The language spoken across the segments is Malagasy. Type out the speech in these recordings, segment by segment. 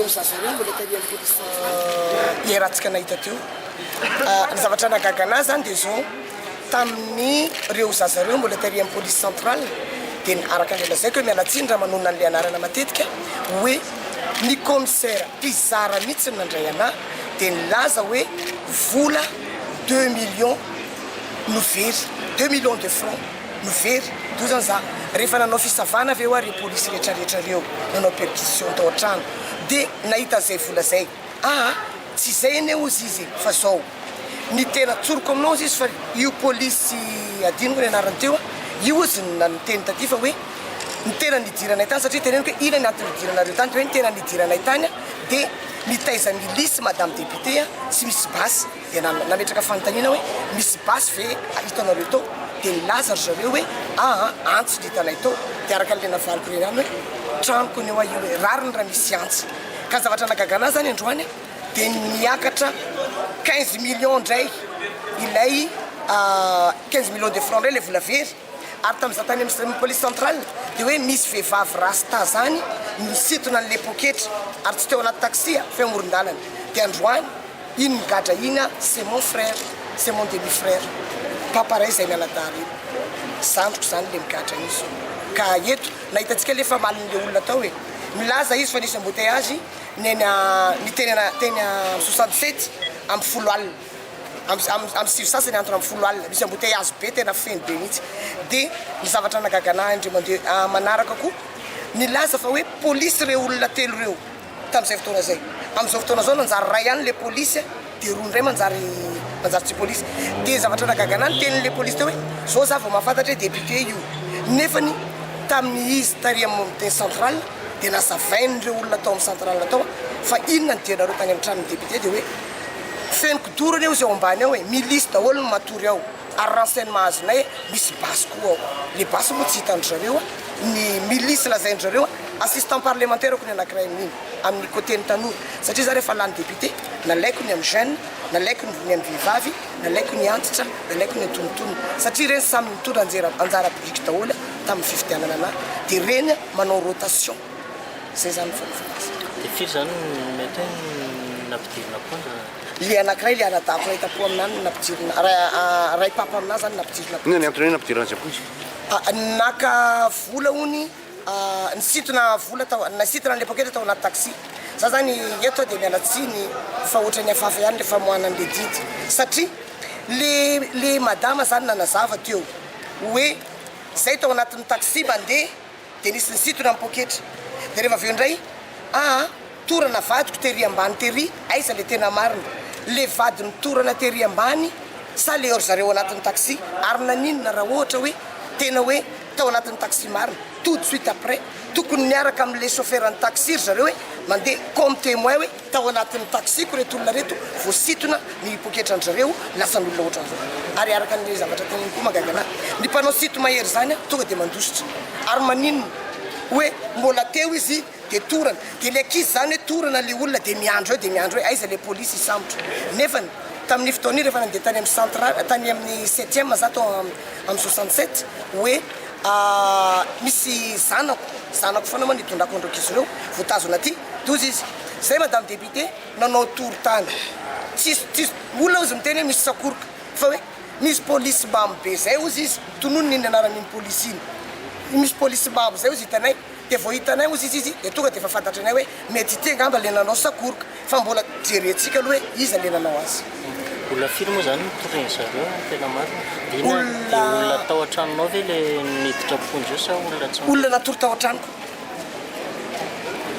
reo zazareo mbola tarian'ny police iarahantsika nahita teo ny zavatra nagagana zany dia zao tamin'ny reo zazareo mbola tarian'ny police centrale dia araka ny lazaiko hoe mialatsiny raha manonona an'ilay anarana matetika hoe ny commissaire mpizara mihitsy nandray anahy dia nilaza hoe vola 2 millions no very 2 millions de francs no very dozany za rehefa nanao fisavana avy eo ary polisy rehetrarehetra reo nanao perquisition tao an-trano dia nahita zay vola zay tsy zay eny ozy izy fa zao ny tena tsoroko aminao izy fa io polisy adinoko ny anarany teo io ozy niteny taty fa hoe ny tena nidiranay tany satria teneniko hoe ina ny antony nidiranareo tany hoe ny tena nidiranay tany dia mitaiza milisy madame député tsy misy basy dia nametraka fanontaniana hoe misy basy ve hitanareo tao dia nilaza ry zareo hoe antso ditanay tao dia araka n'le navaliko reny any hoe tranoko ny eo io hoe rariny raha misy antsy ka zavatra nagagana zany androany dia niakatra 15 millions ndray ilay 15 millions de francs ndray le vola very ary tamin'izay tany amin'ny police centrale dia hoe misy vehivavy rasta zany misitona n'le poketra ary tsy teo anaty taxi fa amoron-dalana dia androany iny migadra iny c'est mon frère c'est mon demi frère paparay zay mianadary sandroko zany le migadra izy ka eto nahitantsika lefa malin'le olona tao hoe milaza izy fa nisy embouteillage teny 67 amby folo alina amin'ny sivy sasany antony amin'ny folo alina misy embouteillage be tena feno be mihitsy dia ny zavatra nagagana indre mandeha manaraka koa nilaza fa hoe polisy reo olona telo reo tamin'izay fotoana zay amin'izao fotoana zao nanjary ray ihany le polisy dia roa ndray manjary tsy polisy dia zavatra nagagana ny tenin'le polisy teo hoe zao za vao mahafantatra hoe député io nefany tamin'ny izy tary amin'ny centrale dia nasavain'ireo olona tao amin'ny centrale tao fa inona ny dianareo tany amin'ny tranon'ny député dia hoe fenoko dorany eo zay ao ambany ao hoe milisy daholo no matory ao ary renseignement azonay misy basy koa ao le basy moa tsy hitandry zareo ny milisy lazaindry zareo assistant parlementaire ko ny anankiray amin'iny amin'ny côté ny tanora satria za rehefa lany député nalaiko ny amin'ny jeune nalaiko ny amin'ny vehivavy nalaiko ny antitra nalaiko ny antonontonona satria reny samy mitondra anjara publique daholo tamin'ny fifidianana anahy dia reny manao rotation zay zany fanafazy dia firy zany mety nampidirina koa le anankiray le anadako nahitapo aminany nampijirina ray papa aminazy zany nampijirina ina ny antony hoe nampijirana zay polisy naka vola hony nisitona vola tao nasitona an'le poketra tao anaty taxi za zany eto dia mialatsiny fa ohatra ny afafa ihany le famohana an'le didy satria le madama zany nanazava teo hoe zay tao anatin'ny taxi mandeha dia nisy nisitona amin'ny poketra dia rehefa aveo indray torana vadiko tery ambany tery aiza le tena marina le vadiny torana tery ambany sa le ry zareo anatin'ny taxi ary naninona raha ohatra hoe tena hoe tao anatin'ny taxi marina tout de suite après tokony niaraka amin'le chauffeur ny taxi ry zareo hoe mandeha comme témoin hoe tao anatin'ny taxi ko reto olona reto voasitona ny poketra ny zareo lasan'olona ohatra an'izao ary araka n'le zavatra tenany koa magagana ny mpanao sito mahery zany tonga dia mandositra ary maninona hoe mbola teo izy dia torana dia le akizy zany hoe torana le olona dia miandro hoe aiza le polisy isambotra nefany tamin'ny fotoana rehefa nandeha tany amin'ny centrale tany amin'ny 7e za tao amin'ny 67 hoe misy zanako foana moa nitondrako androkizy ireo voatazona aty dozy izy zay madame député nanao tory tany tsisy olona ozy miteny hoe misy sakoroka fa hoe misy polisy mamy be zay ozy izy tonono niny anaran'iny polisy iny misy polisy mamy zay ozy hitanay dia vao hitanay ozy izy dia tonga dia efa fantatra anay hoe mety ity angamba le nanao sakoroka fa mbola jerentsika aloha hoe izy le nanao azy olona firy moa zany nitoreny zareo tena marina dia olona tao an-tranonao ve le niditra ponjy sa olona tsy olona natory tao an-tranoko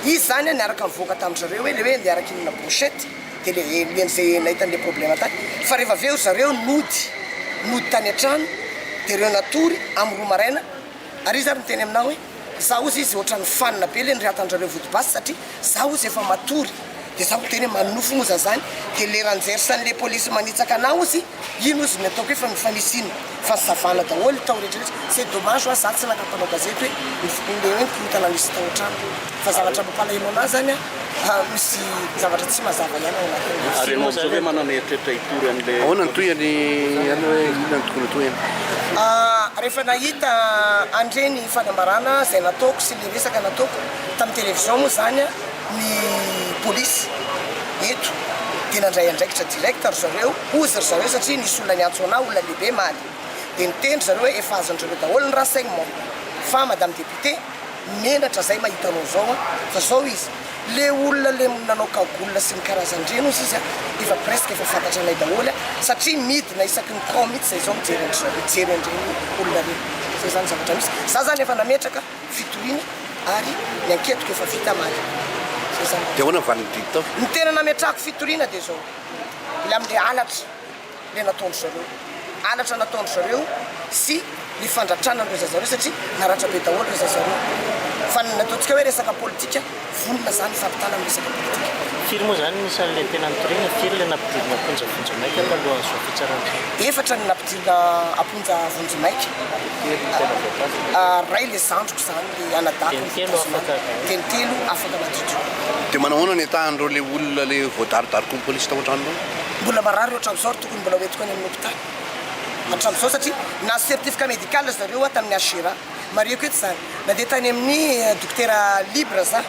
izy zany niaraka mivoaka tamin'ny zareo hoe le hoe niaraka inona brochette dia len'izay nahitan'le problème tany fa rehefa aveo zareo nody tany an-trano dia reo natory amin'ny roa maraina ary izy ary miteny aminao hoe za ozy izy ohatran'ny fanina be le nyratan-drareo vodibasy satria za ozy efa matory dia za teny manofo moa zany dia le ranjery san'le polisy manitsaka anah ozy ino ozy ny ataoko hoe fa mifanisina fa nisavana daholo tao rehetrarehetra c'est dommage za tsy nakapanao gazety hoe le hoe nikorotana nisy tao an-trano fa zavatra mampalahelo anazy zany misy zavatra tsy mazava ihany ao anatin'le ary ianao zao hoe manana eritreritra hitory an'le ahoana ny toyany any hoe inona ny tokony toyany rehefa nahita andreny fanambarana zay nataoko sy le resaka nataoko tamin'ny télévision moa zany ny polisy eto dia nandray andraikitra directa ry zareo ozy ry zareo satria nisy olona niantsona olona lehibe maly dia nitendry zareo hoe efa azon'ireo daholo ny renseignement fa madame député menatra zay mahitanao zao fa zao izy le olona le nanao kagolona sy ny karazan-dreno izy izy efa presque efa fantatra anay daholo satria midina isaky ny camp mihitsy zay zao mijery an'ireny olona reny zay zany zavatra misy za zany efa nametraka fitoriana ary ny anketiko efa vita maly zay zany dia ahoana validity tao ny tena nametrahako fitoriana dia zao le amin'le alatra le nataondry zareo alatra nataondry zareo sy ny fandratrana an'ireo zazareo satria naratra be daholo ireo zazareo fa nataontsika hoe resaka politika vonona zany fampitana amin'ny resaka politika firy moa zany nisan'le tena nitoriana firy le nampidirina aponja vonjy maika talohan'izao fitsarana efatra ny nampidirina aponja vonjy maika ray le zandroko zany le anadako tenitelo afaka maditro dia manao ahoana ny atahan'ireo le olona le voadarodaroko ny polisy tao an-tranonao mbola marary ohatram'izao ry tokony mbola hoentiko any amin'ny hôpitaly hatram'izao satria na certificat médical zareo tamin'ny Ashera marieko eto zany nandeha tany amin'ny dokotera libre za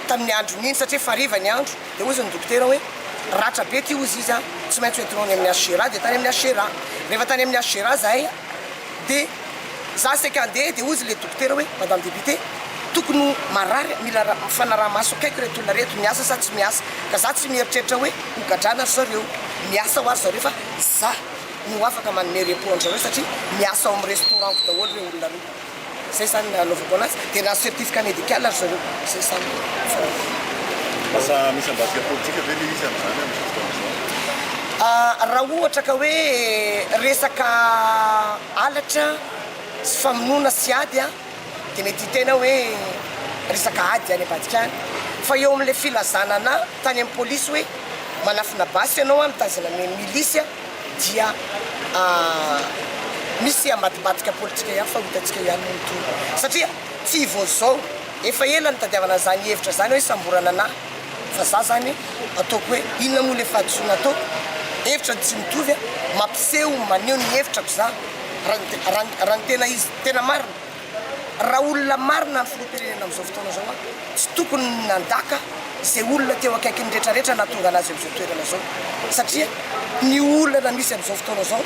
tamin'ny andro niny satria fariva ny andro dia ozy ny dokotera hoe ratra be ty ozy izy tsy maintsy hoentinao any amin'ny Ashera dia tany amin'ny Ashera rehefa tany amin'ny Ashera zahay dia za saika andeha dia ozy le dokotera hoe madame député tokony marary mila mifanaraha-maso akaiko reto olona reto miasa sa tsy miasa ka za tsy mieritreritra hoe hogadrana ry zareo miasa ho ary zareo fa za no afaka manome repos an'zareo satria miasa ao amin'ny restaurant daholo reo olona reo zay zany nanovako anazy dia na certificat médical ry zareo zay zany Asa misy ambadika politika ve le izy amin'izany amin'ny fotoana raha ohatra ka hoe resaka alatra sy famonoana sy ady dia mety tena hoe resaka ady any ambadika any fa eo amin'le filazanana tany amin'ny polisy hoe manafina basy ianao mitazana milisy dia misy ambadibadika politika ihany fa hitantsika ihany notoro satria tsy vo zao efa ela ny tadiavana zany hevitra zany hoe samborana anahy fa za zany ataoko hoe inona moa le fahadisoana ataoko hevitra tsy mitovy mampiseho maneho ny hevitrako za raha ny tena izy tena marina raha olona marina ny filoam-pirenena amin'izao fotoana zao tsy tokony nandaka zay olona teo akaiky ny rehetrarehetra natonga anazy amin'izao toerana zao satria ny olana misy amin'izao fotoana zao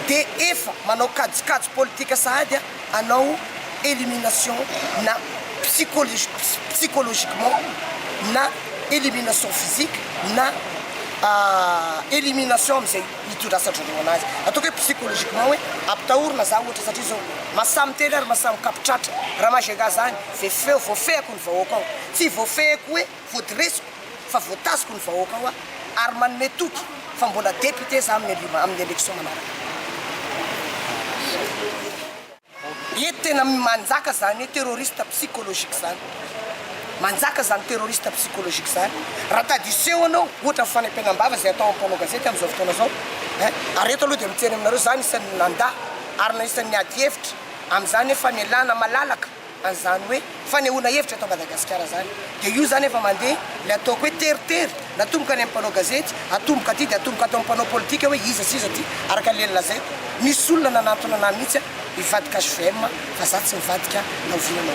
dia efa manao kajikajy politika sahady anao élimination na psychologiquement na élimination physique na élimination am'izay hitondrasandrareo anazy ataoko hoe psychologiquement hoe ampitahorina za ohatra satria zao masamy tely ary masamy kapitratra raha mahazega zany fefeo voafehako ny vahoaka ao tsy voafehako hoe voadiresiko fa voatasiko ny vahoaka ao ary manome toky fa mbola député za amin'ny élection manaraka eto tena manjaka zany terroriste psychologique zany manjaka zany terroriste psychologique zany raha tadiseo anao ohatra mifanam-piainam-bava zay atao ampanao gazety amin'izao fotoana zao ary eto aloha dia miteny aminareo zany isan'ny nanda ary na isan'ny ady hevitra amin'izany hoe famelana malalaka an'izany hoe fanehoana hevitra atao Madagasikara zany dia io zany efa mandeha le ataoko hoe teritery natomboka any ampanao gazety atomboka aty dia atomboka atao ampanao politika hoe iza sisa ty araka lelona zay misy olona nanantona anahy mihitsy hivadika HVM fa za tsy mivadika naoviana